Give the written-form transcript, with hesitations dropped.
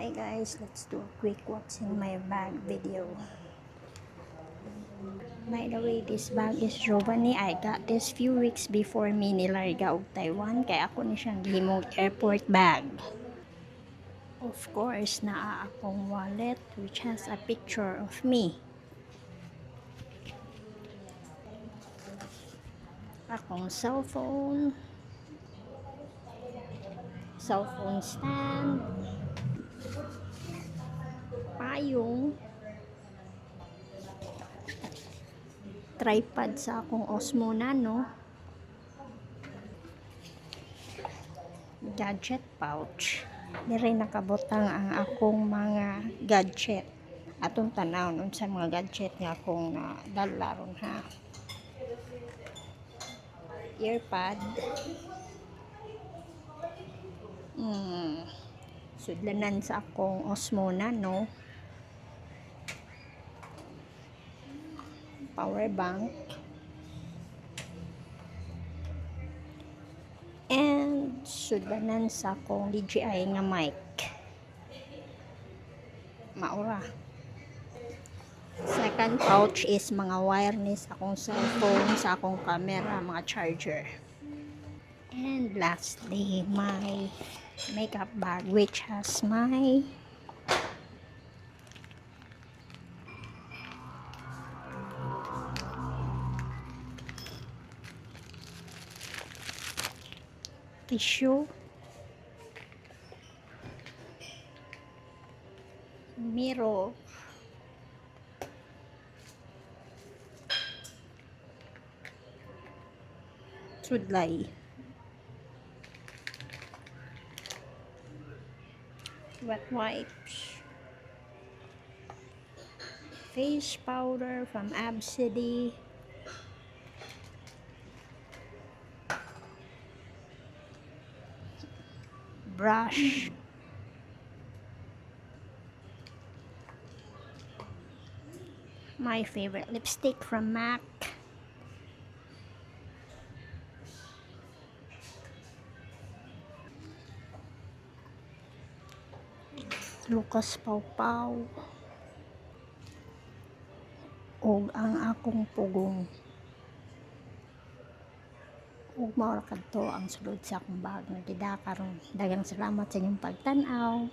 Hi guys, let's do a quick what's in my bag video. By the way, this bag is Giovanni. I got this few weeks before me nilarga og Taiwan, kaya ako ni siyang gihimong airport bag. Of course, naa akong wallet which has a picture of me. Akong cellphone stand, payong, tripod sa akong Osmo Nano, gadget pouch. Dire nakabutang ang akong mga gadget. Atong tanawon sa mga gadget nga akong nadala ron ha. Earpod. Sudlanan sa akong Osmo Nano. Power bank. And sudlanan sa akong DJI nga mic. Maura. Second pouch is mga wireless, akong cellphone, sa akong camera, mga charger. And lastly, my makeup bag which has my tissue, mirror, sudlay, wet wipes, face powder from Absidy, brush, my favorite lipstick from MAC, Lucas Pau Pau, ug ang akong pugong. Ug mao ra kadto ang sulod sa akong bag nga gidakaron. Daghang salamat sa inyong pagtan-aw.